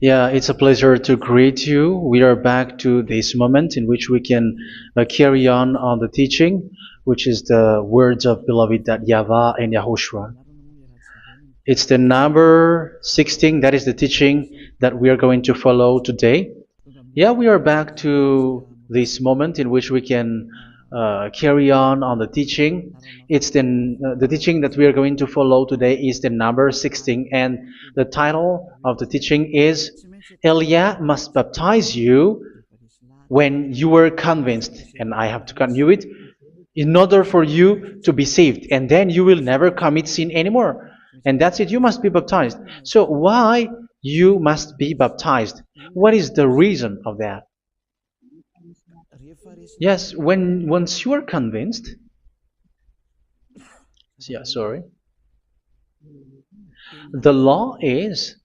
Yeah, it's a pleasure to greet you. We are back to this moment in which we can carry on the teaching, which is the words of beloved that YAHVAH and YAHOSHUA. It's the number 16, that is the teaching that we are going to follow today. Yeah, we are back to this moment in which we can carry on the teaching. It's the teaching that we are going to follow today is the number 16, and the title of the teaching is Elia must baptize you when you were convinced, and I have to continue it, in order for you to be saved, and then you will never commit sin anymore. And that's it, you must be baptized. So why you must be baptized? What is the reason of that? Yes, when once you are convinced, yeah, sorry, the law is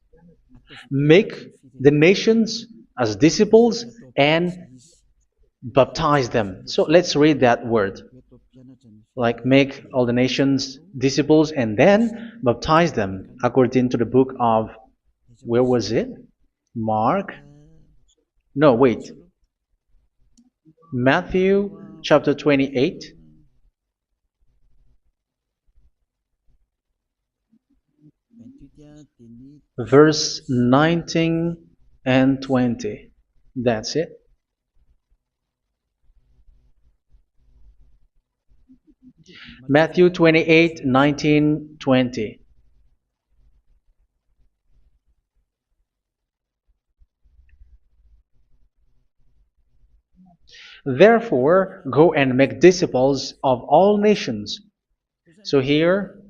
make the nations as disciples and baptize them. So let's read that word. Like make all the nations disciples and then baptize them according to the book of, where was it? Mark? No, wait. Matthew chapter 28. Verse 19 and 20. That's it. Matthew 28, 19, 20. Therefore, go and make disciples of all nations. So here,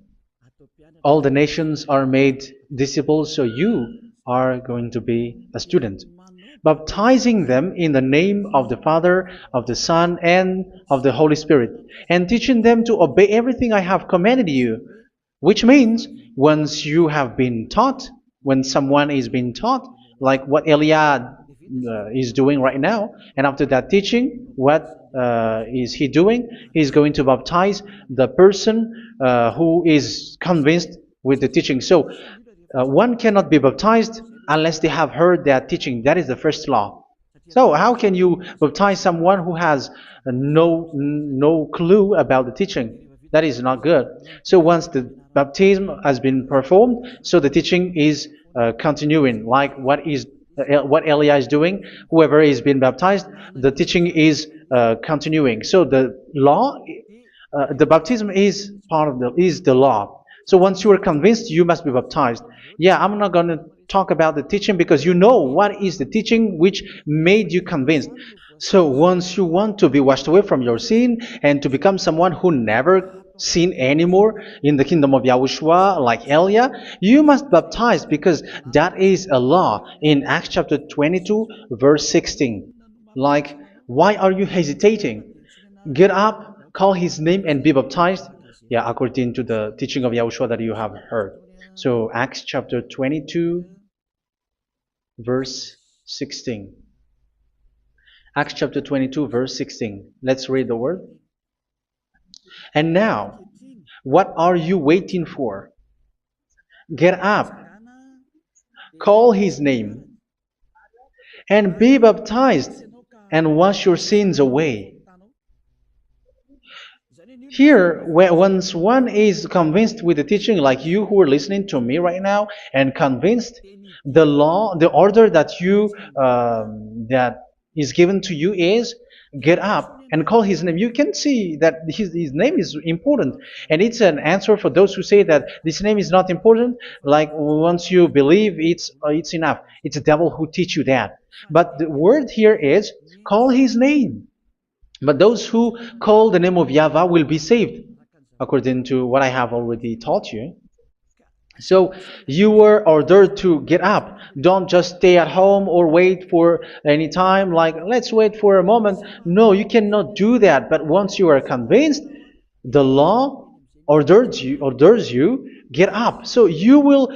all the nations are made disciples, so you are going to be a student. Baptizing them in the name of the Father, of the Son, and of the Holy Spirit, and teaching them to obey everything I have commanded you. Which means, once you have been taught, when someone is being taught, like what Elia is doing right now, and after that teaching, what is he doing? He's going to baptize the person who is convinced with the teaching. So one cannot be baptized unless they have heard that teaching. That is the first law. So how can you baptize someone who has no clue about the teaching? That is not good. So once the baptism has been performed, so the teaching is continuing, like what Elia is doing. Whoever is being baptized, the teaching is continuing. So the law, the baptism is part of the law. So once you are convinced, you must be baptized. Yeah, I'm not going to talk about the teaching because you know what is the teaching which made you convinced. So once you want to be washed away from your sin and to become someone who never sin anymore in the kingdom of YAHOSHUA like Elia, you must baptize because that is a law in Acts chapter 22 verse 16. Like, why are you hesitating? Get up, call his name and be baptized. Yeah, according to the teaching of YAHOSHUA that you have heard. So Acts chapter 22 verse 16. Acts chapter 22 verse 16. Let's read the word. And now, what are you waiting for? Get up, call his name, and be baptized, and wash your sins away. Here, once one is convinced with the teaching, like you who are listening to me right now, and convinced, the law, the order that that is given to you is get up and call his name. You can see that his name is important, and it's an answer for those who say that this name is not important. Like once you believe, it's enough. It's the devil who teach you that. But the word here is call his name. But those who call the name of YAHVAH will be saved, according to what I have already taught you. So you were ordered to get up. Don't just stay at home or wait for any time, like let's wait for a moment. No, you cannot do that. But once you are convinced, the law orders you get up. So you will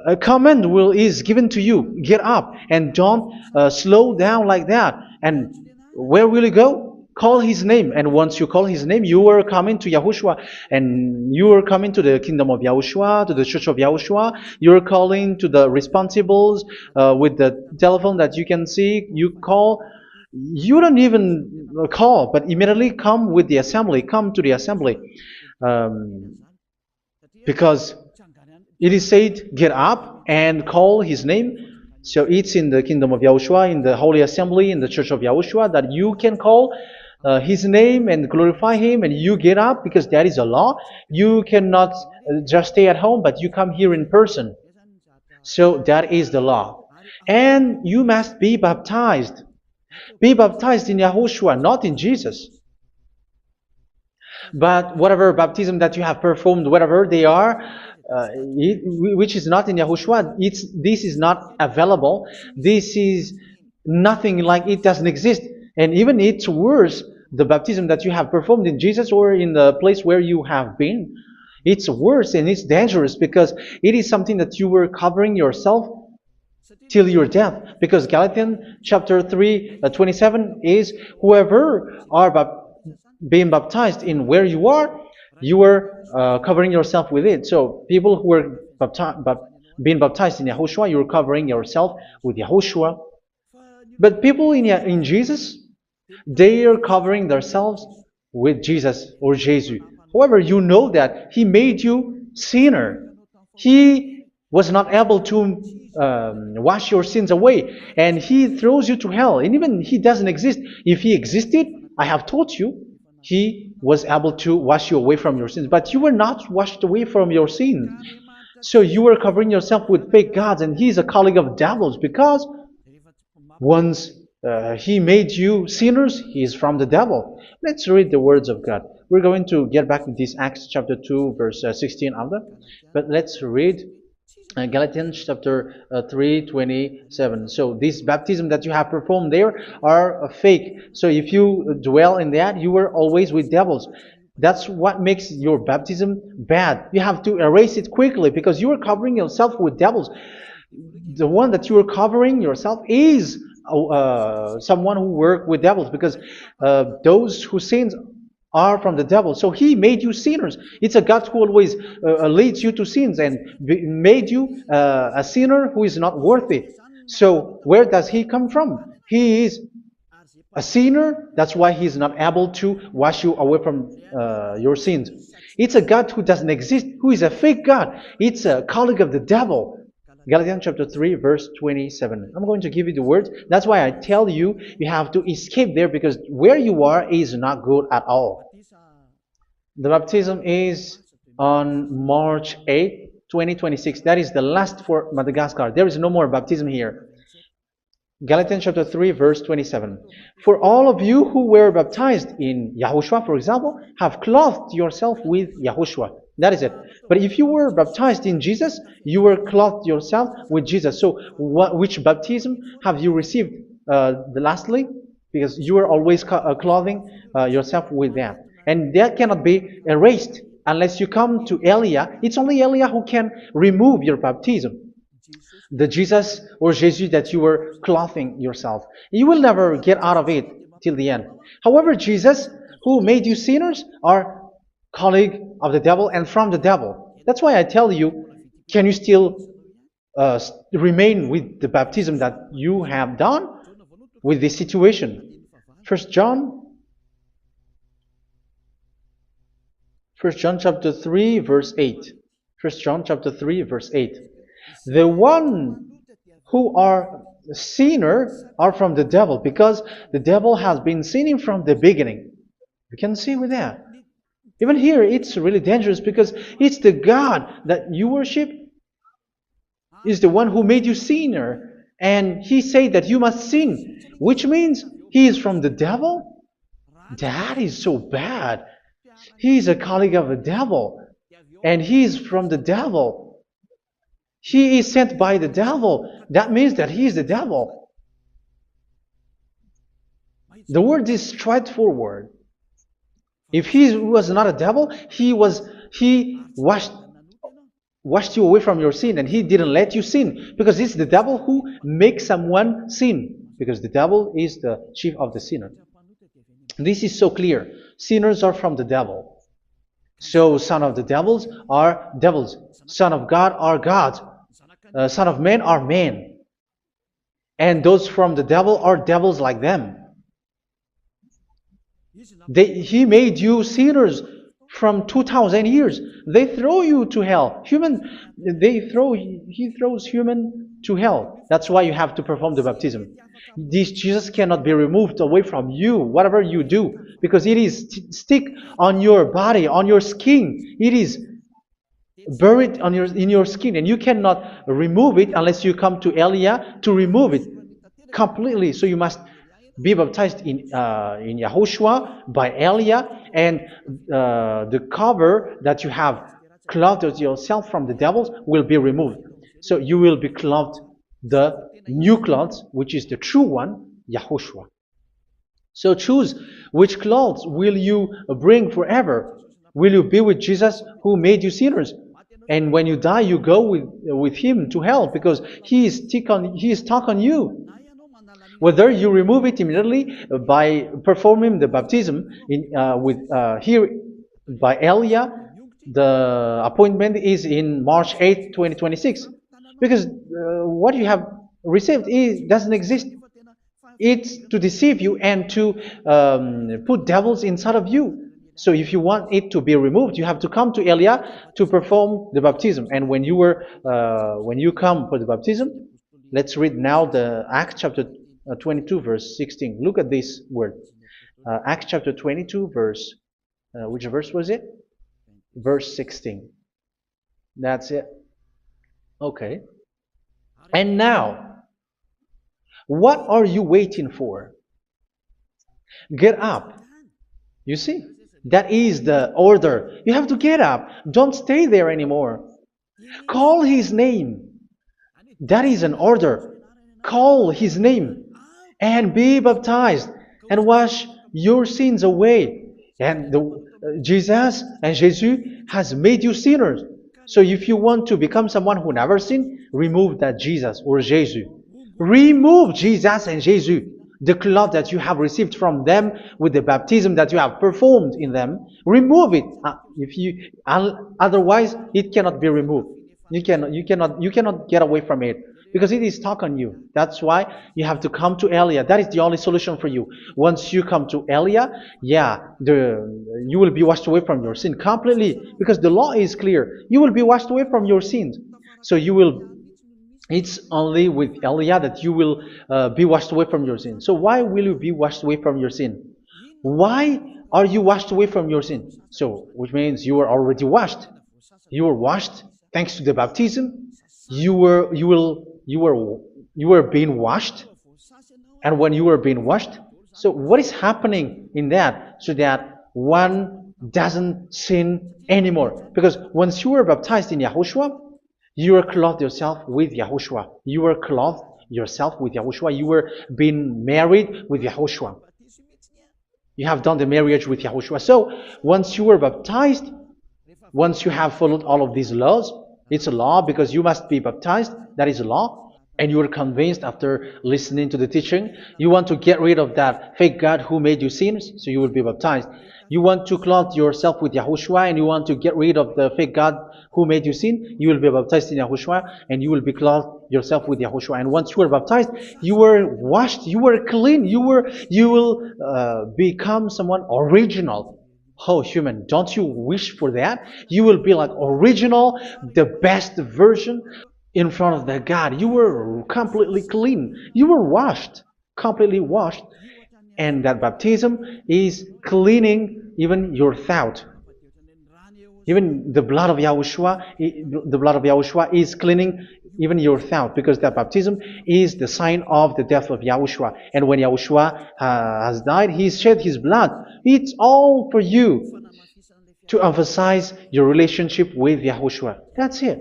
a command is given to you. Get up and don't slow down like that. And where will you go? call his name. And once you call his name, you are coming to Yahushua. And you are coming to the kingdom of Yahushua, to the church of Yahushua. You are calling to the responsibles with the telephone that you can see. You call. You don't even call, but immediately come with the assembly. Come to the assembly. Um, because it is said, get up and call his name. So it's in the kingdom of Yahushua, in the holy assembly, in the church of Yahushua, that you can call his name and glorify him, and you get up because that is a law. You cannot just stay at home, but you come here in person. So that is the law. And you must be baptized. Be baptized in Yahushua, not in Jesus. But whatever baptism that you have performed, whatever they are, which is not in Yahushua, this is not available. This is nothing, like it doesn't exist. And even it's worse, the baptism that you have performed in Jesus or in the place where you have been. It's worse and it's dangerous because it is something that you were covering yourself till your death. Because Galatians chapter 3, 27 is, whoever are being baptized in where you are covering yourself with it. So people who are being baptized in Yahushua, you're covering yourself with Yahushua. But people in Jesus, they are covering themselves with Jesus or Jesus. However, you know that He made you sinner. He was not able to wash your sins away, and He throws you to hell. And even He doesn't exist. If He existed, I have told you, He was able to wash you away from your sins. But you were not washed away from your sins. So you were covering yourself with fake gods, and He is a colleague of devils, because once He made you sinners, He is from the devil. Let's read the words of God. We're going to get back to this Acts chapter 2, verse 16 after. But let's read Galatians chapter 3, 27. So this baptism that you have performed there are fake. So if you dwell in that, you were always with devils. That's what makes your baptism bad. You have to erase it quickly because you are covering yourself with devils. The one that you are covering yourself is someone who works with devils, because those who sins are from the devil. So He made you sinners. It's a God who always leads you to sins and made you a sinner who is not worthy. So where does He come from? He is a sinner. That's why He is not able to wash you away from your sins. It's a God who doesn't exist, who is a fake God. It's a colleague of the devil. Galatians chapter 3, verse 27. I'm going to give you the words. That's why I tell you, you have to escape there, because where you are is not good at all. The baptism is on March 8, 2026. That is the last for Madagascar. There is no more baptism here. Galatians chapter 3, verse 27. For all of you who were baptized in Yahushua, for example, have clothed yourself with Yahushua. That is it. But if you were baptized in Jesus, you were clothed yourself with Jesus. So which baptism have you received lastly? Because you are always clothing yourself with that. And that cannot be erased unless you come to Eliah. It's only Eliah who can remove your baptism. The Jesus or Jesus that you were clothing yourself. You will never get out of it till the end. However, Jesus, who made you sinners, are colleague of the devil and from the devil. That's why I tell you, can you still remain with the baptism that you have done with this situation? First John chapter 3, verse 8. First John chapter 3, verse 8. The one who are sinner are from the devil, because the devil has been sinning from the beginning. You can see with that. Even here, it's really dangerous, because it's the God that you worship is the one who made you sinner, and He said that you must sin, which means He is from the devil. That is so bad. He is a colleague of the devil, and He is from the devil. He is sent by the devil. That means that He is the devil. The word is straightforward. If He was not a devil, He washed you away from your sin, and He didn't let you sin, because it's the devil who makes someone sin, because the devil is the chief of the sinner. This is so clear. Sinners are from the devil. So son of the devils are devils. Son of God are gods. Son of men are men. And those from the devil are devils like them. He made you sinners from 2,000 years. They throw you to hell. He throws human to hell. That's why you have to perform the baptism. This Jesus cannot be removed away from you, whatever you do, because it is stick on your body, on your skin. It is buried in your skin, and you cannot remove it unless you come to Elia to remove it completely. So you must be baptized in YAHOSHUA by Elia, and the cover that you have clothed yourself from the devils will be removed. So you will be clothed the new clothes, which is the true one, YAHOSHUA. So choose which clothes will you bring forever. Will you be with Jesus who made you sinners? And when you die, you go with him to hell because he is stuck on you. Whether you remove it immediately by performing the baptism here by Elia, the appointment is in March 8, 2026. Because what you have received doesn't exist. It's to deceive you and to put devils inside of you. So if you want it to be removed, you have to come to Elia to perform the baptism. And when you come for the baptism, let's read now the Acts chapter 22 verse 16. Look at this word. Acts chapter 22 verse, which verse was it? Verse 16. That's it. Okay. And now, what are you waiting for? Get up. You see, that is the order. You have to get up. Don't stay there anymore. Call his name. That is an order. Call his name and be baptized and wash your sins away. And Jesus has made you sinners. So if you want to become someone who never sinned, remove that Jesus or Jesus. Remove Jesus and Jesus, the cloth that you have received from them with the baptism that you have performed in them. Remove it. Otherwise, it cannot be removed. You cannot get away from it because it is stuck on you. That's why you have to come to Elia. That is the only solution for you. Once you come to Elia, you will be washed away from your sin completely because the law is clear. You will be washed away from your sins. So it's only with Elia that you will be washed away from your sin. So why will you be washed away from your sin? Why are you washed away from your sin? So, which means you were already washed. You were washed thanks to the baptism. You were being washed, and when you were being washed, so what is happening in that? So that one doesn't sin anymore. Because once you were baptized in YAHOSHUA, you were clothed yourself with YAHOSHUA. You were clothed yourself with YAHOSHUA. You were being married with YAHOSHUA. You have done the marriage with YAHOSHUA. So once you were baptized, once you have followed all of these laws, it's a law because you must be baptized. That is a law. And you are convinced after listening to the teaching, you want to get rid of that fake God who made you sinners, so you will be baptized. You want to clothe yourself with YAHOSHUA and you want to get rid of the fake God who made you sin, you will be baptized in YAHOSHUA and you will be clothed yourself with YAHOSHUA. And once you are baptized, you were washed, you were clean, you will become someone original. Oh, human, don't you wish for that? You will be like original, the best version in front of that God. You were completely clean. You were washed, completely washed. And that baptism is cleaning even your thought. Even the blood of YAHOSHUA is cleaning even your thought, because that baptism is the sign of the death of YAHOSHUA. And when YAHOSHUA has died, he shed his blood. It's all for you to emphasize your relationship with YAHOSHUA. That's it.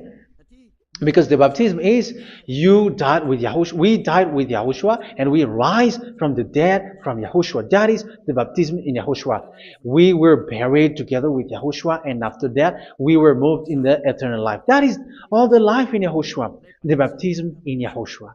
Because the baptism is you died with YAHOSHUA, we died with YAHOSHUA, and we rise from the dead from YAHOSHUA. That is the baptism in YAHOSHUA. We were buried together with YAHOSHUA, and after that we were moved in the eternal life. That is all the life in YAHOSHUA, the baptism in YAHOSHUA.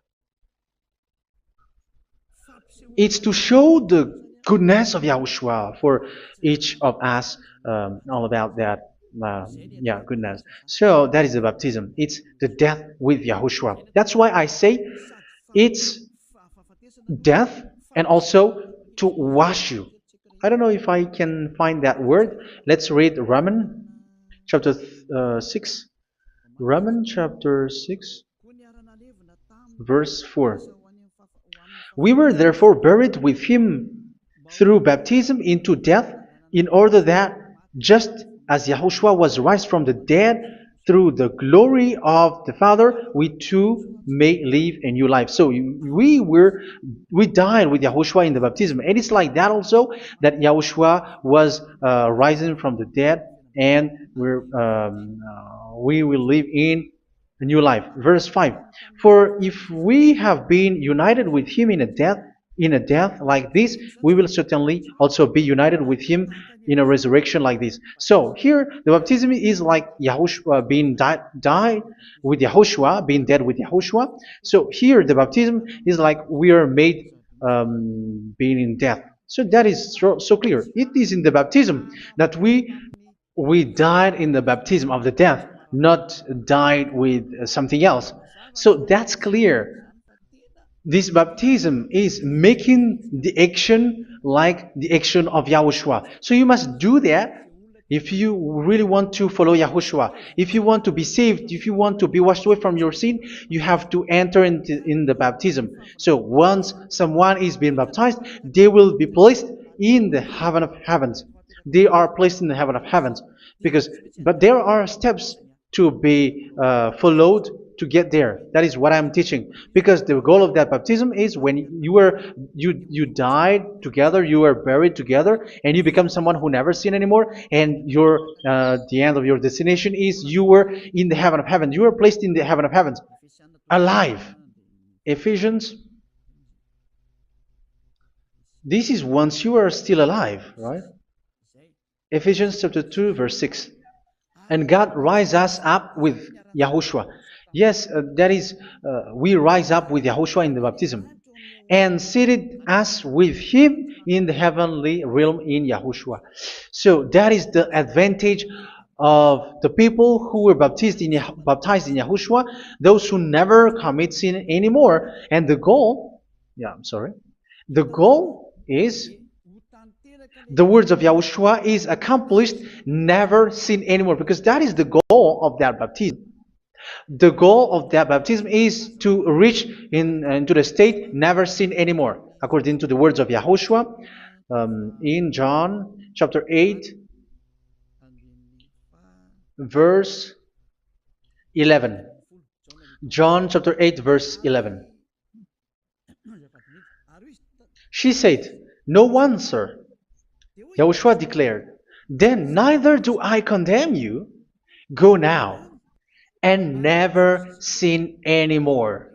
It's to show the goodness of Yahushua for each of us, all about that. Uh, yeah, goodness. So that is the baptism. It's the death with Yahushua. That's why I say it's death and also to wash you. I don't know if I can find that word. Let's read Roman chapter 6. Roman chapter 6, verse 4. We were therefore buried with him through baptism into death, in order that, just as Yahushua was raised from the dead through the glory of the Father, we too may live a new life. So we died with Yahushua in the baptism, and it's like that also that Yahushua was rising from the dead, and we will live in a new life. Verse 5. For if we have been united with him in a death like this, we will certainly also be united with him in a resurrection like this. So here the baptism is like Yahushua being died with Yahushua, being dead with Yahushua. So here the baptism is like we are made being in death. So that is so clear. It is in the baptism that we died in the baptism of the death, not died with something else. So that's clear. This baptism is making the action like the action of Yahushua. So you must do that if you really want to follow Yahushua. If you want to be saved, if you want to be washed away from your sin, you have to enter in the baptism. So once someone is being baptized, they will be placed in the heaven of heavens. They are placed in the heaven of heavens but there are steps to be followed to get there. That is what I'm teaching. Because the goal of that baptism is when you died together, you were buried together, and you become someone who never sin anymore. And the end of your destination is you were in the heaven of heaven. You were placed in the heaven of heavens, alive. Ephesians. This is once you are still alive, right? Ephesians chapter 2, verse 6. And God rise us up with Yahushua. Yes, that is, we rise up with Yahushua in the baptism. And seated us with him in the heavenly realm in Yahushua. So that is the advantage of the people who were baptized in Yahushua, those who never commit sin anymore. And the goal, the goal is the words of Yahushua is accomplished, never sin anymore, because that is the goal of that baptism. The goal of that baptism is to reach into the state never sin anymore, according to the words of Yahushua in John chapter 8, verse 11. John chapter 8, verse 11. She said, "No one, sir." Yahushua declared, "Then neither do I condemn you. Go now and never sin anymore."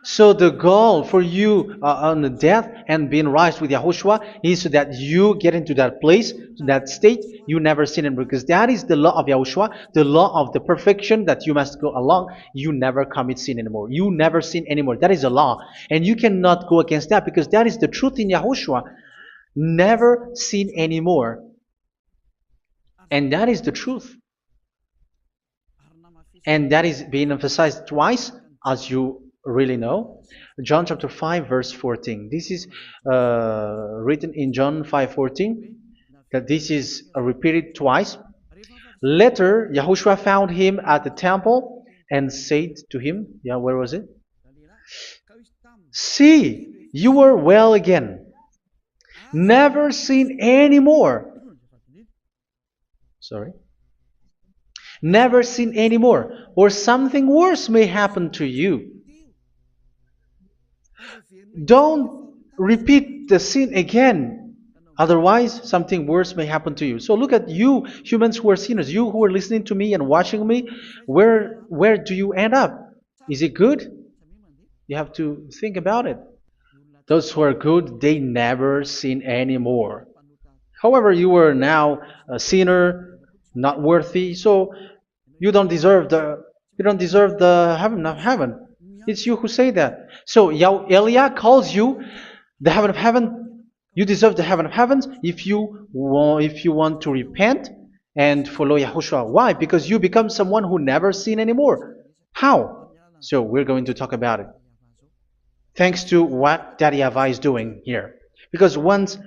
So the goal for you on the death and being raised with Yahushua is so that you get into that place, to that state, you never sin anymore. Because that is the law of Yahushua, the law of the perfection that you must go along. You never commit sin anymore. You never sin anymore. That is a law. And you cannot go against that because that is the truth in Yahushua. Never sin anymore. And that is the truth. And that is being emphasized twice, as you really know. John chapter 5, verse 14. This is written in John 5:14, that this is repeated twice. Later, Yahushua found him at the temple and said to him, where was it? "See, you are well again. Never sin anymore." Never sin anymore, or something worse may happen to you. Don't repeat the sin again. Otherwise, something worse may happen to you. So look at you, humans who are sinners, you who are listening to me and watching me. Where do you end up? Is it good? You have to think about it. Those who are good, they never sin anymore. However, you are now a sinner, not worthy, so you don't deserve the heaven of heaven. It's you who say that. So Eliah calls you the heaven of heaven. You deserve the heaven of heavens if you want to repent and follow Yahushua. Why? Because you become someone who never sin anymore. How? So we're going to talk about it. Thanks to what Daddy YAHVAH is doing here. Because once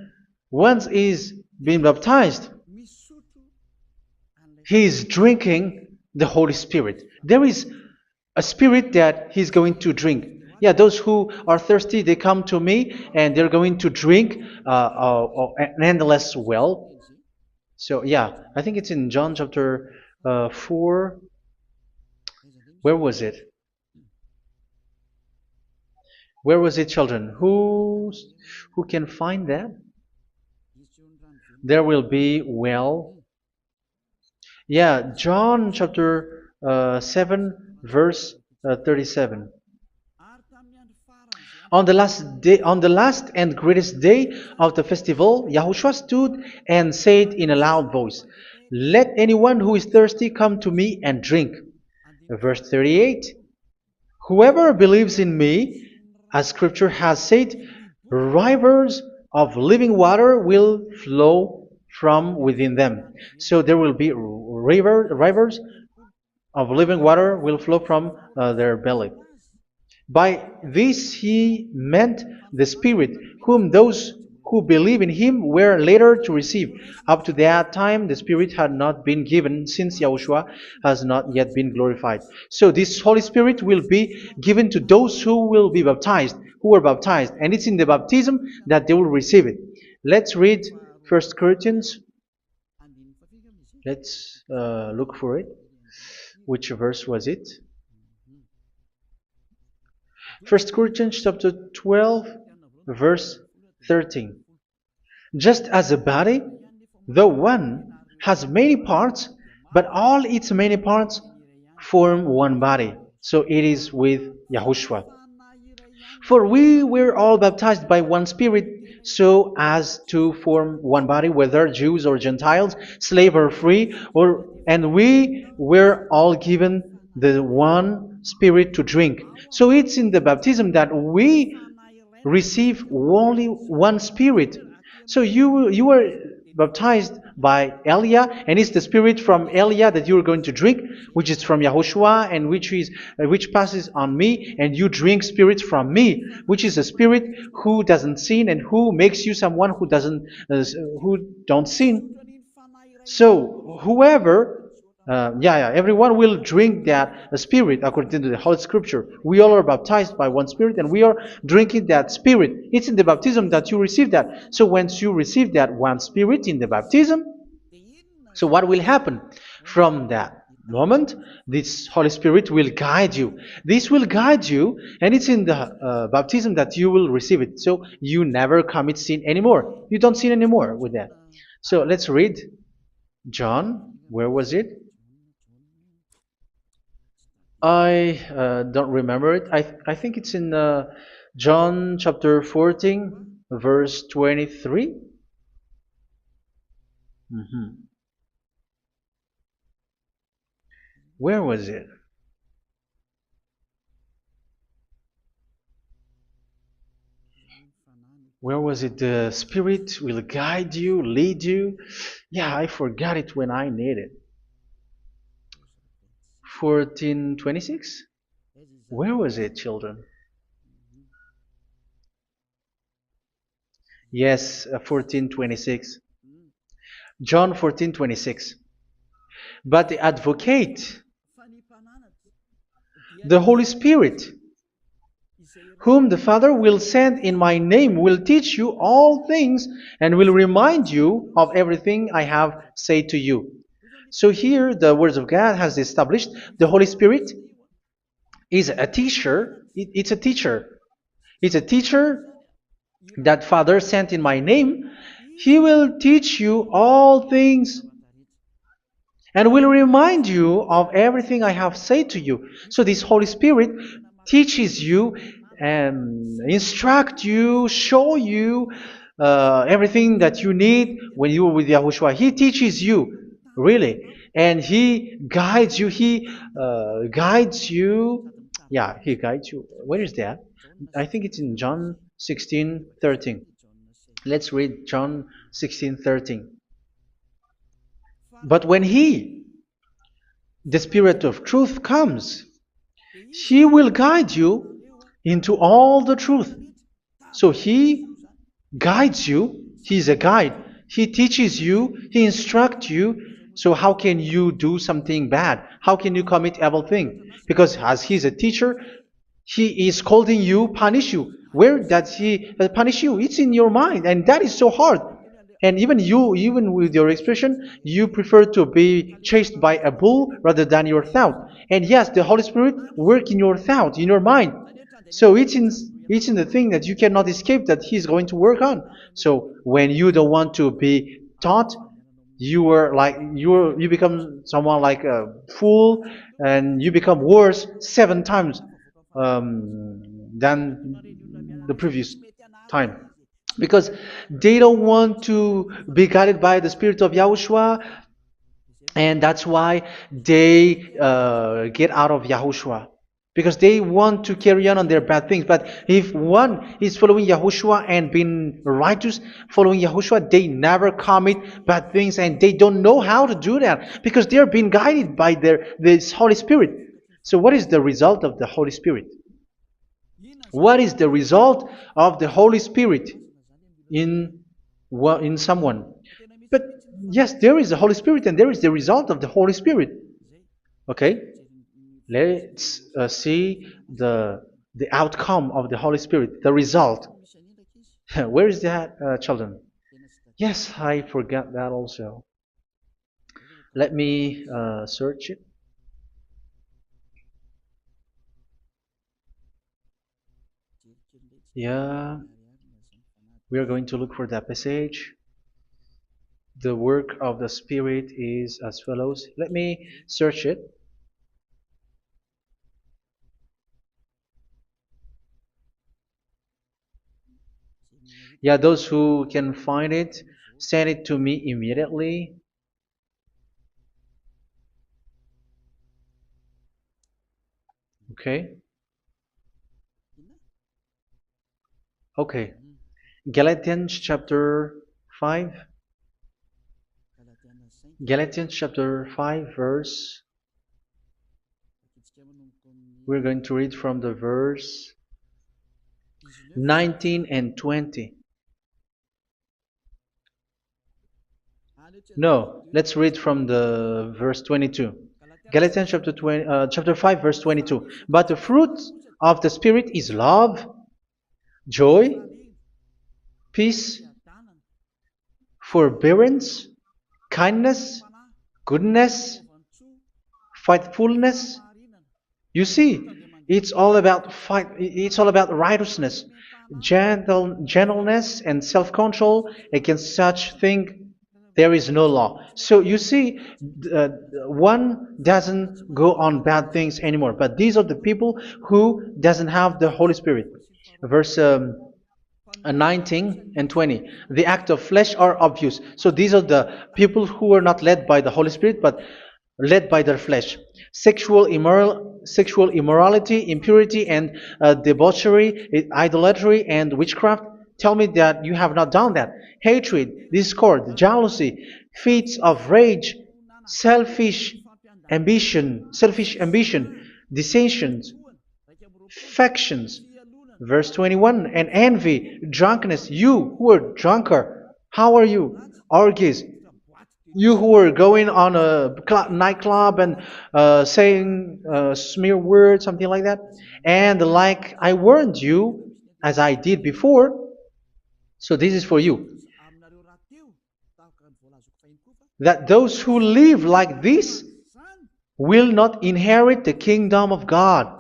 he's been baptized, he is drinking the Holy Spirit. There is a spirit that he's going to drink. Yeah, those who are thirsty, they come to me and they're going to drink an endless well. So yeah, I think it's in John chapter 4. Where was it? Where was it, children? Who can find that? There will be well. Yeah, John chapter 7, verse 37. On the last and greatest day of the festival, Yahushua stood and said in a loud voice, "Let anyone who is thirsty come to me and drink." Verse 38, "Whoever believes in me, as Scripture has said, rivers of living water will flow from within them." So there will be rivers of living water will flow from their belly. By this he meant the Spirit, whom those who believe in him were later to receive. Up to that time, the Spirit had not been given, since Yahushua has not yet been glorified. So this Holy Spirit will be given to those who will be baptized, who were baptized, and it's in the baptism that they will receive it. Let's read 1 Corinthians. Let's look for it. Which verse was it? 1 Corinthians chapter 12, verse 13. Just as a body, though one, has many parts, but all its many parts form one body. So it is with Yahushua. For we were all baptized by one Spirit, so as to form one body, whether Jews or Gentiles, slave or free, and we were all given the one Spirit to drink. So it's in the baptism that we receive only one Spirit. So you were baptized by Elia, and it's the Spirit from Elia that you are going to drink, which is from Yahushua, and which passes on me, and you drink Spirit from me, which is a Spirit who doesn't sin and who makes you someone who don't sin. So whoever everyone will drink that Spirit according to the Holy Scripture. We all are baptized by one Spirit, and we are drinking that Spirit. It's in the baptism that you receive that. So once you receive that one Spirit in the baptism, so what will happen? From that moment, this Holy Spirit will guide you. This will guide you, and it's in the baptism that you will receive it. So you never commit sin anymore. You don't sin anymore with that. So let's read John. Where was it? I don't remember it. I think it's in John chapter 14, verse 23. Where was it? Where was it? The Spirit will guide you, lead you. Yeah, I forgot it when I need it. 14:26? Where was it, children? Yes, 14:26. John 14:26. But the advocate, the Holy Spirit, whom the Father will send in my name, will teach you all things and will remind you of everything I have said to you. So here the words of God has established the Holy Spirit is a teacher. It's a teacher. It's a teacher that Father sent in my name. He will teach you all things and will remind you of everything I have said to you. So this Holy Spirit teaches you and instruct you, show you everything that you need when you are with Yahushua. He teaches you, really, and He guides you. He guides you. Yeah, He guides you. Where is that? I think it's in John 16:13. Let's read John 16:13. But when He, the Spirit of truth, comes, He will guide you into all the truth. So He guides you. He's a guide. He teaches you. He instructs you. So how can you do something bad? How can you commit evil thing? Because as He's a teacher, He is scolding you, punish you. Where does He punish you? It's in your mind, and that is so hard. And even you, even with your expression, you prefer to be chased by a bull rather than your thought. And yes, the Holy Spirit work in your thought, in your mind. So it's in the thing that you cannot escape that He's going to work on. So when you don't want to be taught, you become someone like a fool, and you become worse 7 times than the previous time, because they don't want to be guided by the Spirit of Yahushua, and that's why they get out of Yahushua, because they want to carry on their bad things. But if one is following Yahushua and being righteous, following Yahushua, they never commit bad things, and they don't know how to do that because they are being guided by this Holy Spirit. So what is the result of the Holy Spirit? What is the result of the Holy Spirit in in someone? But yes, there is the Holy Spirit, and there is the result of the Holy Spirit. Okay, let's see the outcome of the Holy Spirit, the result. Where is that, children? Yes, I forgot that also. Let me search it. Yeah, we are going to look for that passage. The work of the Spirit is as follows. Let me search it. Yeah, those who can find it, send it to me immediately. Okay. Okay. Galatians chapter 5. Galatians chapter 5 verse. We're going to read from the verse 19 and 20. No, let's read from the verse 22. Galatians chapter 5 verse 22. But the fruit of the Spirit is love, joy, peace, forbearance, kindness, goodness, faithfulness. You see, it's all about fight. It's all about righteousness, gentleness, and self-control. Against such thing, there is no law. So you see, uh, one doesn't go on bad things anymore. But these are the people who doesn't have the Holy Spirit. Verse 19 and 20. The act of flesh are obvious. So these are the people who are not led by the Holy Spirit, but led by their flesh. Sexual immorality, impurity, and debauchery, idolatry, and witchcraft. Tell me that you have not done that. Hatred, discord, jealousy, fits of rage, selfish ambition, dissensions, factions. Verse 21, and envy, drunkenness. You who are drunkard, how are you? Orgies. You who are going on a nightclub and saying smear words, something like that. And like I warned you, as I did before, so this is for you, that those who live like this will not inherit the kingdom of God.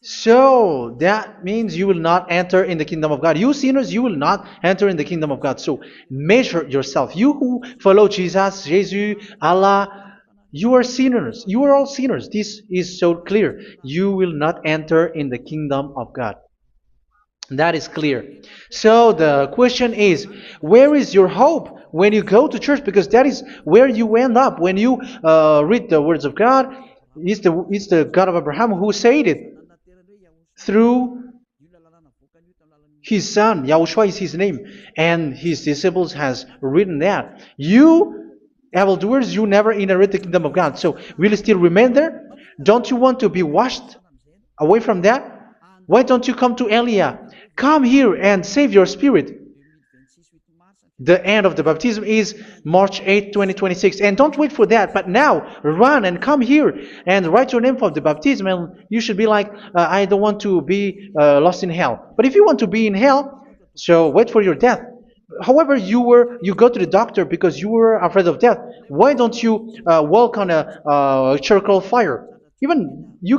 So that means you will not enter in the kingdom of God. You sinners, you will not enter in the kingdom of God. So measure yourself. You who follow Jesus, Allah, you are sinners. You are all sinners. This is so clear. You will not enter in the kingdom of God. That is clear. So the question is, where is your hope when you go to church? Because that is where you end up. When you read the words of God, it's the God of Abraham who said it. Through His son, Yahushua is his name, and his disciples has written that. You evildoers, you never inherit the kingdom of God. So will you still remain there? Don't you want to be washed away from that? Why don't you come to Elia? Come here and save your spirit. The end of the baptism is March 8th, 2026. And don't wait for that, but now run and come here and write your name for the baptism. And you should be like, I don't want to be lost in hell. But if you want to be in hell, so wait for your death. However, you go to the doctor because you were afraid of death. Why don't you walk on a charcoal fire? Even you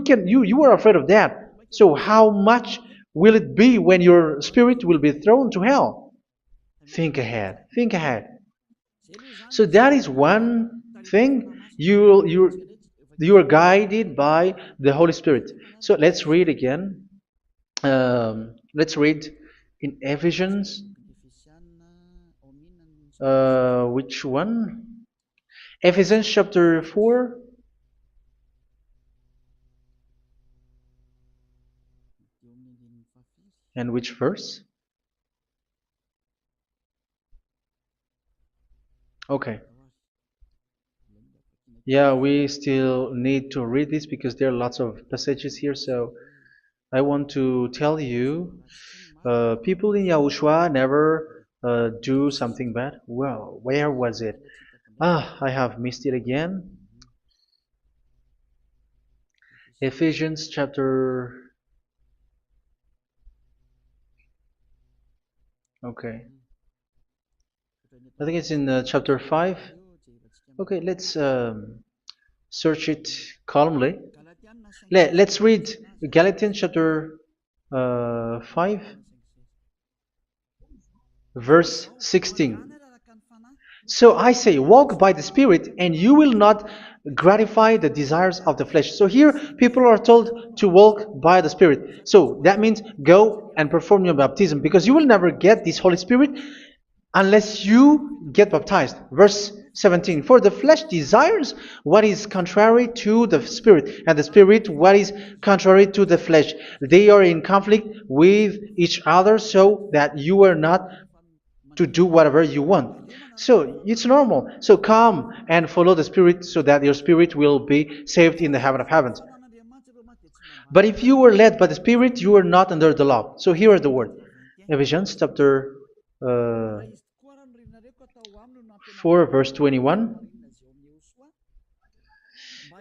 were afraid of that. So how much will it be when your spirit will be thrown to hell? Think ahead. Think ahead. So that is one thing. You are guided by the Holy Spirit. So let's read again. Let's read in Ephesians. Which one? Ephesians chapter 4. And which verse? Okay. Yeah, we still need to read this because there are lots of passages here. So I want to tell you, people in Yahushua never do something bad. Well, where was it? I have missed it again. Ephesians chapter. Okay. I think it's in chapter 5. Okay, let's search it calmly. Let's read Galatians chapter 5, verse 16. So I say, walk by the Spirit, and you will not gratify the desires of the flesh. So here, people are told to walk by the Spirit. So that means go and perform your baptism, because you will never get this Holy Spirit unless you get baptized. Verse 17. For the flesh desires what is contrary to the Spirit, and the Spirit what is contrary to the flesh. They are in conflict with each other, so that you are not to do whatever you want. So it's normal. So come and follow the Spirit so that your spirit will be saved in the heaven of heavens. But if you were led by the Spirit, you are not under the law. So here are the word. Ephesians chapter 4 verse 21.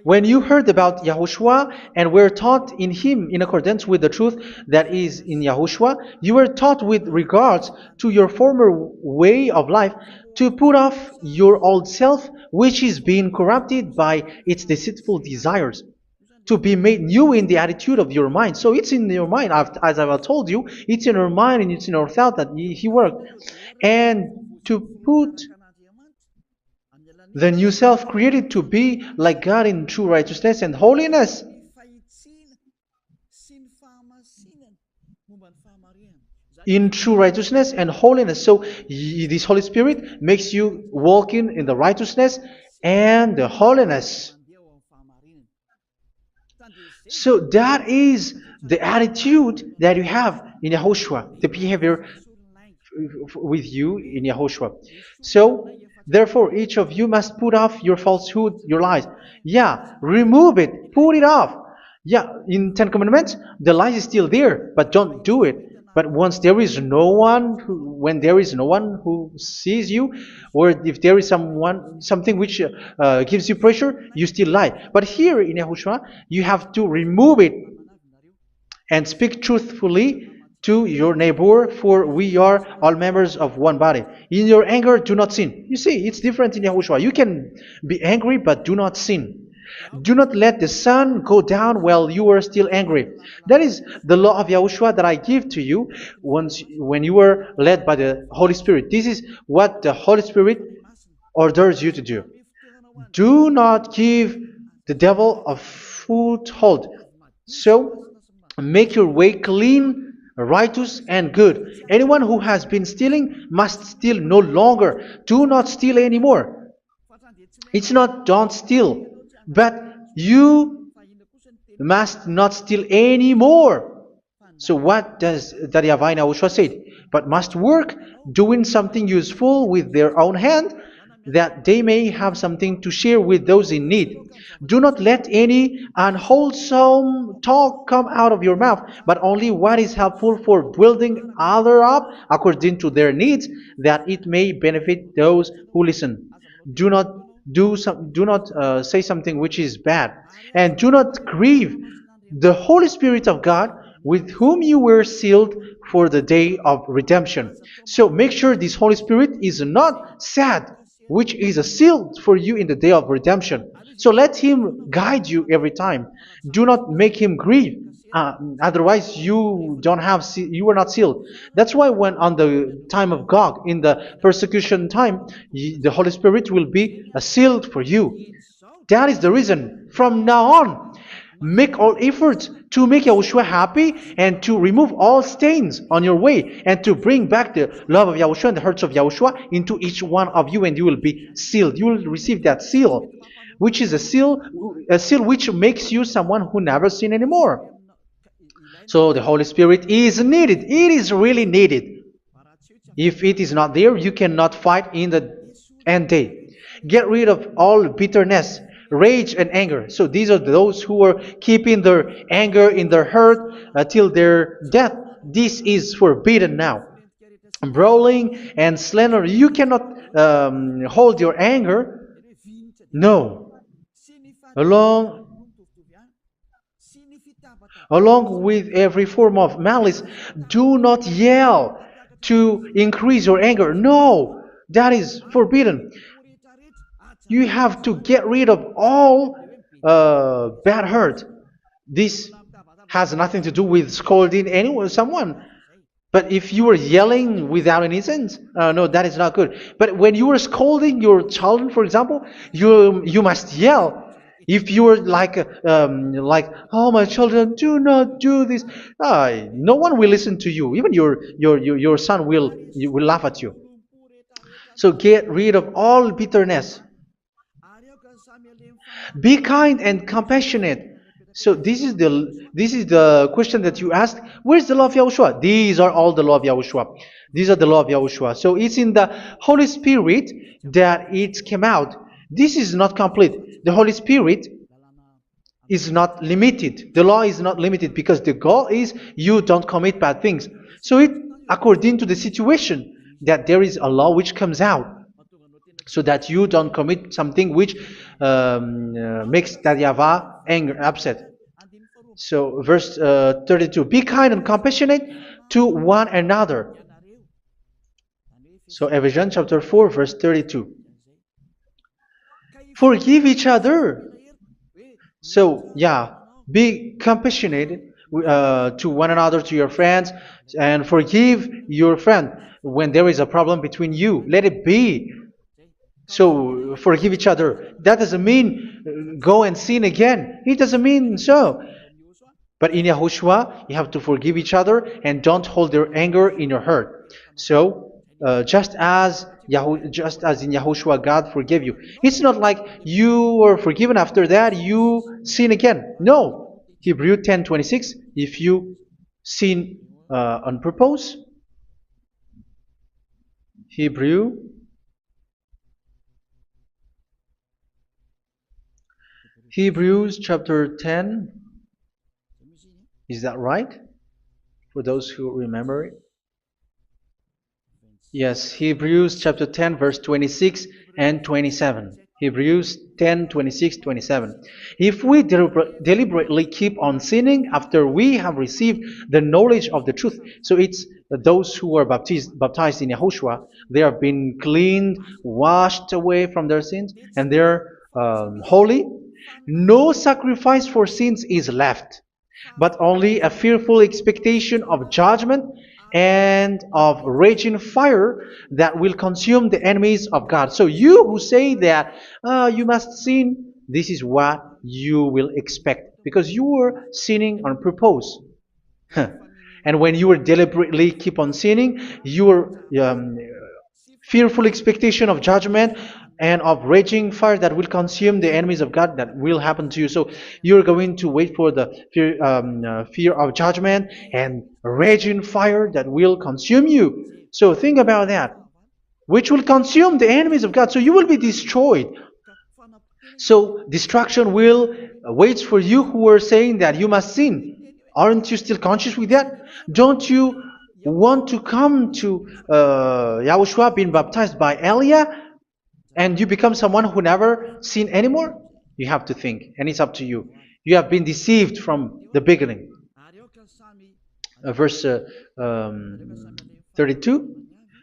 When you heard about Yahushua and were taught in him in accordance with the truth that is in Yahushua, you were taught with regards to your former way of life to put off your old self, which is being corrupted by its deceitful desires, to be made new in the attitude of your mind. So it's in your mind, as I've told you, it's in your mind and it's in your thought that he worked. And to put the new self created to be like God in true righteousness and holiness. In true righteousness and holiness. So this Holy Spirit makes you walking in the righteousness and the holiness. So that is the attitude that you have in Yahushua, the behavior with you in Yahushua. So therefore, each of you must put off your falsehood, your lies. Yeah, remove it, put it off. Yeah, in Ten Commandments, the lie is still there, but don't do it. But once there is no one, when there is no one who sees you, or if there is something which gives you pressure, you still lie. But here in Yahushua, you have to remove it and speak truthfully to your neighbor, for we are all members of one body. In your anger, do not sin. You see, it's different in Yahushua. You can be angry, but do not sin. Do not let the sun go down while you are still angry. That is the law of Yahushua that I give to you when you are led by the Holy Spirit. This is what the Holy Spirit orders you to do. Do not give the devil a foothold. So, make your way clean, righteous, and good. Anyone who has been stealing must steal no longer. Do not steal anymore. It's not don't steal, but you must not steal anymore. So what does the YAHVAH in YAHOSHUA say? But must work doing something useful with their own hand, that they may have something to share with those in need. Do not let any unwholesome talk come out of your mouth, but only what is helpful for building other up according to their needs, that it may benefit those who listen. Do not do not say something which is bad, and do not grieve the Holy Spirit of God, with whom you were sealed for the day of redemption. So make sure this Holy Spirit is not sad, which is a seal for you in the day of redemption. So let Him guide you every time. Do not make Him grieve. Otherwise, you don't have you are not sealed. That's why when on the time of God, in the persecution time, the Holy Spirit will be a sealed for you. That is the reason. From now on, make all efforts to make Yahushua happy and to remove all stains on your way and to bring back the love of Yahushua and the hearts of Yahushua into each one of you, and you will be sealed. You will receive that seal, which is a seal which makes you someone who never sin anymore. So the Holy Spirit is needed. It is really needed. If it is not there, you cannot fight in the end day. Get rid of all bitterness, rage, and anger. So these are those who are keeping their anger in their heart till their death. This is forbidden now. Brawling and slander. You cannot hold your anger. No. Along Along with every form of malice, do not yell to increase your anger. No, that is forbidden. You have to get rid of all bad hurt. This has nothing to do with scolding anyone, someone. But if you are yelling without any sense, no, that is not good. But when you are scolding your children, for example, you must yell. If you are like, oh my children, do not do this, no one will listen to you. Even your son will laugh at you. So get rid of all bitterness. Be kind and compassionate. So this is the question that you asked. Where's the law of Yahushua? These are all the law of Yahushua. These are the law of Yahushua. So it's in the Holy Spirit that it came out. This is not complete. The Holy Spirit is not limited. The law is not limited because the goal is you don't commit bad things. So it according to the situation that there is a law which comes out, so that you don't commit something which makes that YAHVAH angry, upset. So verse 32, be kind and compassionate to one another. So Ephesians chapter 4 verse 32. Forgive each other. So yeah, be compassionate to one another, to your friends, and forgive your friend when there is a problem between you. Let it be. So forgive each other. That doesn't mean go and sin again. It doesn't mean so. But in Yahushua, you have to forgive each other and don't hold their anger in your heart. So just as in Yahushua, God forgave you. It's not like you were forgiven after that you sin again. No. Hebrew 10:26. If you sin on purpose, Hebrews chapter 10. Is that right? For those who remember it? Yes, Hebrews chapter 10 verse 26 and 27. Hebrews 10, 26, 27. If we deliberately keep on sinning after we have received the knowledge of the truth, so it's those who are baptized in Yahushua, they have been cleaned, washed away from their sins, and they're holy. No sacrifice for sins is left, but only a fearful expectation of judgment and of raging fire that will consume the enemies of God. So you who say that you must sin, this is what you will expect, because you were sinning on purpose. And when you were deliberately keep on sinning, you were fearful expectation of judgment and of raging fire that will consume the enemies of God that will happen to you. So you're going to wait for the fear of judgment and raging fire that will consume you. So think about that, which will consume the enemies of God. So you will be destroyed. So destruction will wait for you who are saying that you must sin. Aren't you still conscious with that? Don't you want to come to Yahushua being baptized by Elia and you become someone who never sin anymore? You have to think, and it's up to you. You have been deceived from the beginning. Verse 32.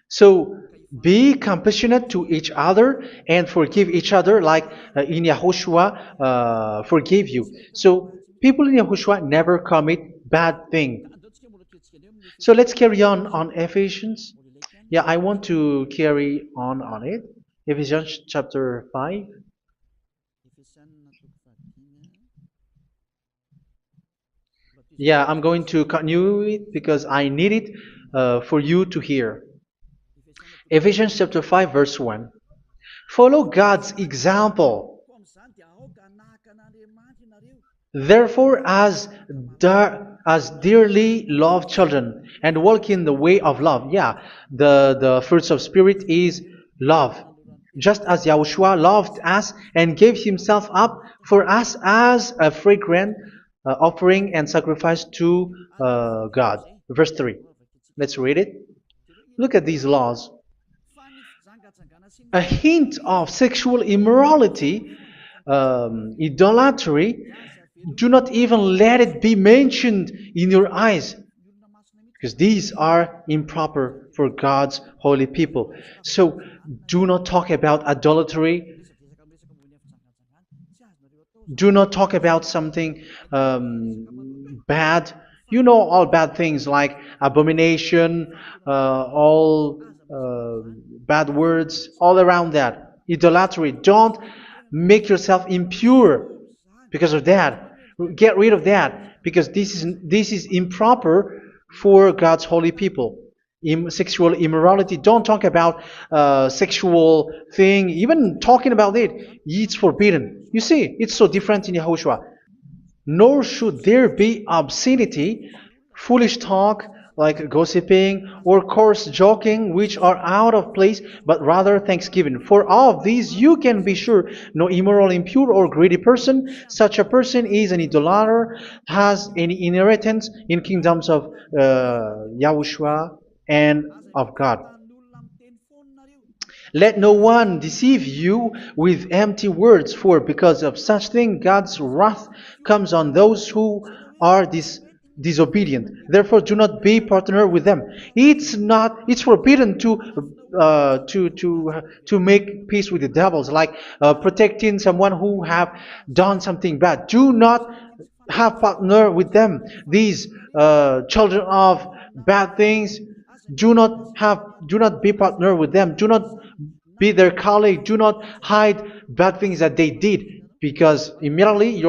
So be compassionate to each other and forgive each other like in Yahushua forgave you. So people in Yahushua never commit bad thing. So let's carry on Ephesians. Yeah, I want to carry on it. Ephesians chapter 5. Yeah, I'm going to continue it because I need it for you to hear. Ephesians chapter 5 verse 1. Follow God's example. Therefore, as dearly loved children, and walk in the way of love. Yeah, the fruits of spirit is love. Just as Yahushua loved us and gave himself up for us as a fragrant offering and sacrifice to God. Verse 3. Let's read it. Look at these laws. A hint of sexual immorality, idolatry, do not even let it be mentioned in your eyes, because these are improper for God's holy people. So do not talk about idolatry. Do not talk about something bad. You know all bad things like abomination, all bad words, all around that. Idolatry. Don't make yourself impure because of that. Get rid of that because this is improper for God's holy people. Sexual immorality. Don't talk about sexual thing. Even talking about it, it's forbidden. You see, it's so different in Yahushua. Nor should there be obscenity, foolish talk like gossiping or coarse joking, which are out of place, but rather thanksgiving. For of these you can be sure: no immoral, impure, or greedy person, such a person is an idolater, has any inheritance in kingdoms of Yahushua and of God. Let no one deceive you with empty words, for because of such thing God's wrath comes on those who are disobedient. Therefore, do not be partner with them. It's forbidden to make peace with the devils, like protecting someone who have done something bad. Do not have partner with them. These children of bad things, do not be partner with them. Do not be their colleague. Do not hide bad things that they did, because immediately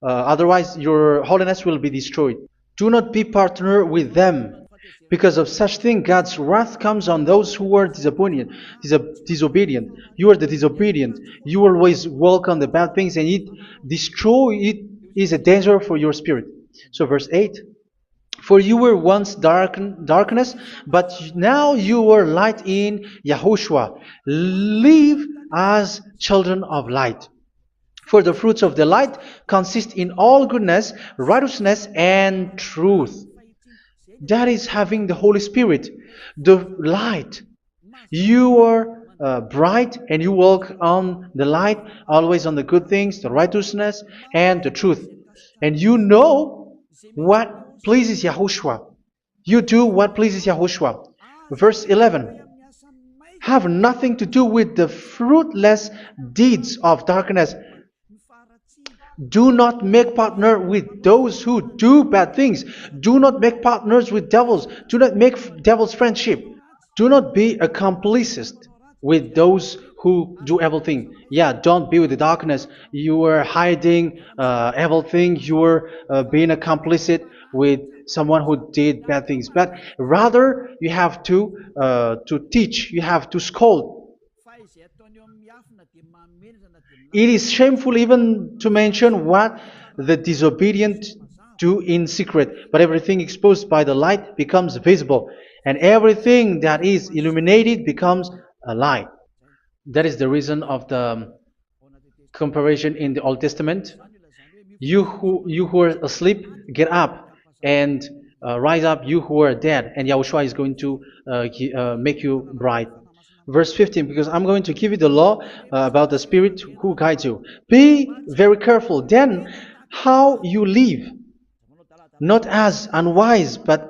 otherwise your holiness will be destroyed. Do not be partner with them. Because of such thing, God's wrath comes on those who are disobedient. You are the disobedient. You always walk on the bad things, and it is a danger for your spirit. So verse 8. For you were once darkness, but now you are light in Yahushua. Live as children of light. For the fruits of the light consist in all goodness, righteousness, and truth. That is having the Holy Spirit, the light. You are bright and you walk on the light, always on the good things, the righteousness, and the truth. And you know what pleases Yahushua. You do what pleases Yahushua. Verse 11. Have nothing to do with the fruitless deeds of darkness. Do not make partner with those who do bad things. Do not make partners with devils. Do not make devils friendship. Do not be accomplices with those who do evil thing. Yeah, don't be with the darkness. You are hiding evil thing. You are being a complicit with someone who did bad things. But rather, you have to teach. You have to scold. It is shameful even to mention what the disobedient do in secret, but everything exposed by the light becomes visible, and everything that is illuminated becomes a light. That is the reason of the comparison in the Old Testament. You who are asleep, get up and rise up, you who are dead, and Yahushua is going to make you bright. Verse 15, because I'm going to give you the law about the Spirit who guides you. Be very careful then how you live, not as unwise, but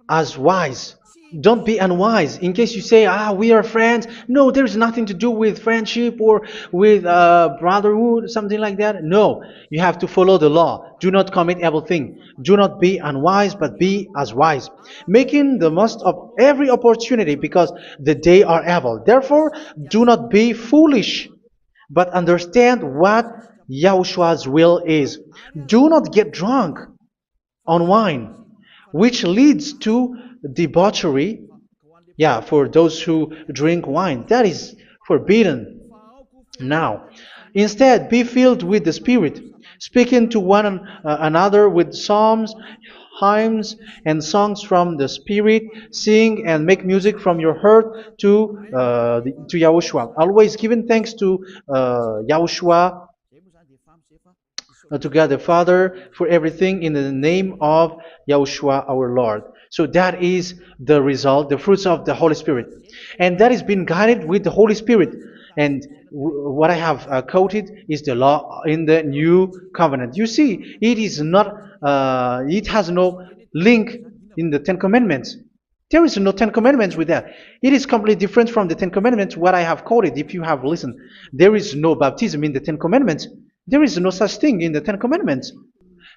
as wise. Don't be unwise. In case you say, we are friends. No, there's nothing to do with friendship or with brotherhood, something like that. No, you have to follow the law. Do not commit evil thing. Do not be unwise, but be as wise, making the most of every opportunity because the day are evil. Therefore, do not be foolish, but understand what Yahushua's will is. Do not get drunk on wine, which leads to debauchery. Yeah, for those who drink wine, that is forbidden now. Instead, be filled with the Spirit, speaking to one another with psalms, hymns, and songs from the Spirit. Sing and make music from your heart to Yahushua. Always giving thanks to Yahushua, to God the Father, for everything in the name of Yahushua our Lord. So that is the result, the fruits of the Holy Spirit. And that is being guided with the Holy Spirit. And what I have quoted is the law in the new covenant. You see, it is not, it has no link in the Ten Commandments. There is no Ten Commandments with that. It is completely different from the Ten Commandments, what I have quoted, if you have listened. There is no baptism in the Ten Commandments. There is no such thing in the Ten Commandments.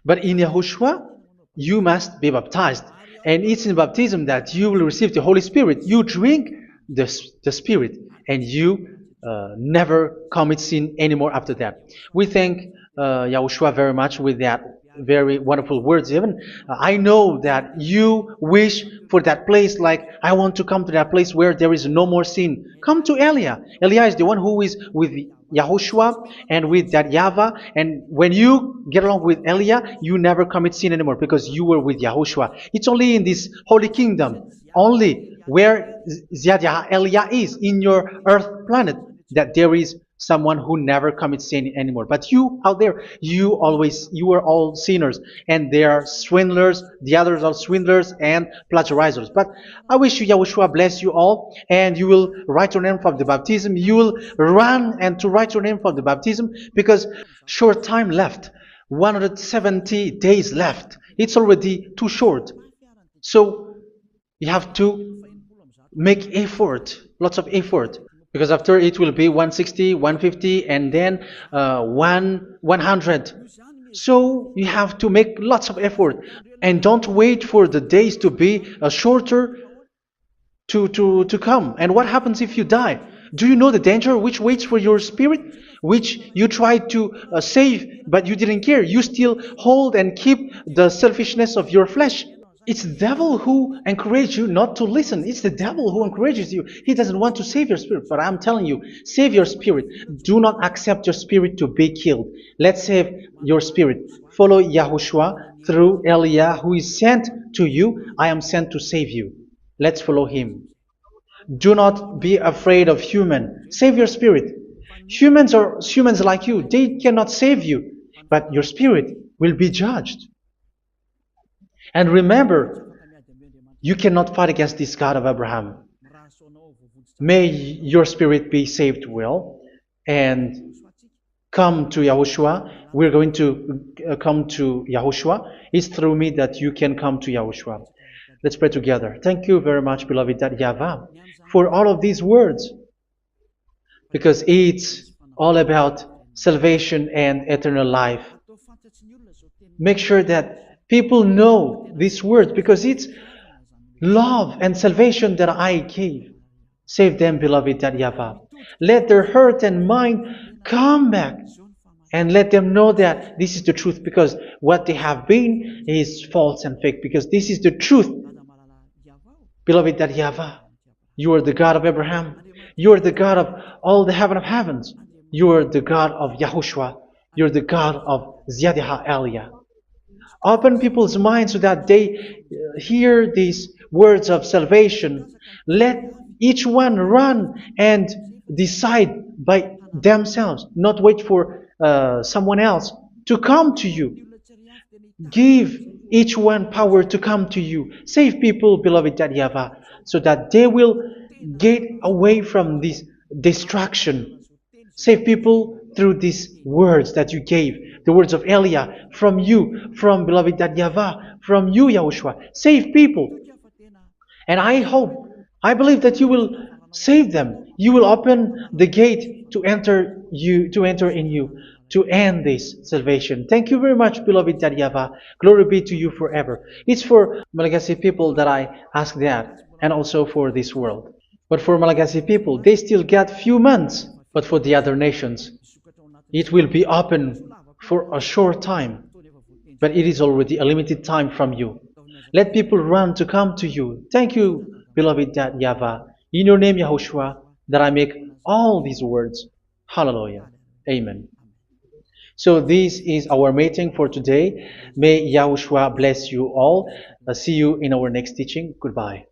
But in Yahushua, you must be baptized. And it's in baptism that you will receive the Holy Spirit. You drink the Spirit, and you never commit sin anymore after that. We thank Yahushua very much with that very wonderful words. Even I know that you wish for that place, like I want to come to that place where there is no more sin. Come to Elia. Elia is the one who is with Yahushua and with that YAHVAH, and when you get along with Elia, you never commit sin anymore because you were with Yahushua. It's only in this holy kingdom, only where Ziad Elia is, in your earth planet, that there is someone who never commits sin anymore. But you out there, you are all sinners, and they are swindlers. The others are swindlers and plagiarizers. But I wish you, Yahushua, bless you all, and you will write your name for the baptism. You will run and to write your name for the baptism, because short time left, 170 days left. It's already too short. So you have to make effort, lots of effort, because after it will be 160, 150, and then 100. So you have to make lots of effort, and don't wait for the days to be shorter to come. And what happens if you die? Do you know the danger which waits for your spirit, which you tried to save, but you didn't care? You still hold and keep the selfishness of your flesh. It's the devil who encourages you not to listen. It's the devil who encourages you. He doesn't want to save your spirit. But I'm telling you, save your spirit. Do not accept your spirit to be killed. Let's save your spirit. Follow Yahushua through Elia, who is sent to you. I am sent to save you. Let's follow him. Do not be afraid of human. Save your spirit. Humans are humans like you. They cannot save you. But your spirit will be judged. And remember, you cannot fight against this God of Abraham. May your spirit be saved well and come to Yahushua. We're going to come to Yahushua. It's through me that you can come to Yahushua. Let's pray together. Thank you very much, beloved YAHVAH, for all of these words, because it's all about salvation and eternal life. Make sure that people know these words, because it's love and salvation that I gave. Save them, beloved YAHVAH. Let their heart and mind come back. And let them know that this is the truth, because what they have been is false and fake. Because this is the truth, beloved, that YAHVAH, you are the God of Abraham. You are the God of all the heaven of heavens. You are the God of YAHOSHUA. You are the God of Ziyadiha Aliyah. Open people's minds so that they hear these words of salvation. Let each one run and decide by themselves, not wait for someone else to come to you. Give each one power to come to you. Save people, beloved YAHVAH, so that they will get away from this distraction. Save people through these words that you gave, the words of Elia, from you, from beloved YAHVAH, from you, Yahushua. Save people. And I believe that you will save them. You will open the gate to enter in you, to end this salvation. Thank you very much, beloved YAHVAH. Glory be to you forever. It's for Malagasy people that I ask that, and also for this world. But for Malagasy people, they still got few months. But for the other nations, it will be open for a short time. But it is already a limited time from you. Let people run to come to you. Thank you, beloved YAHVAH. In your name, Yahushua, that I make all these words. Hallelujah. Amen. So this is our meeting for today. May Yahushua bless you all. See you in our next teaching. Goodbye.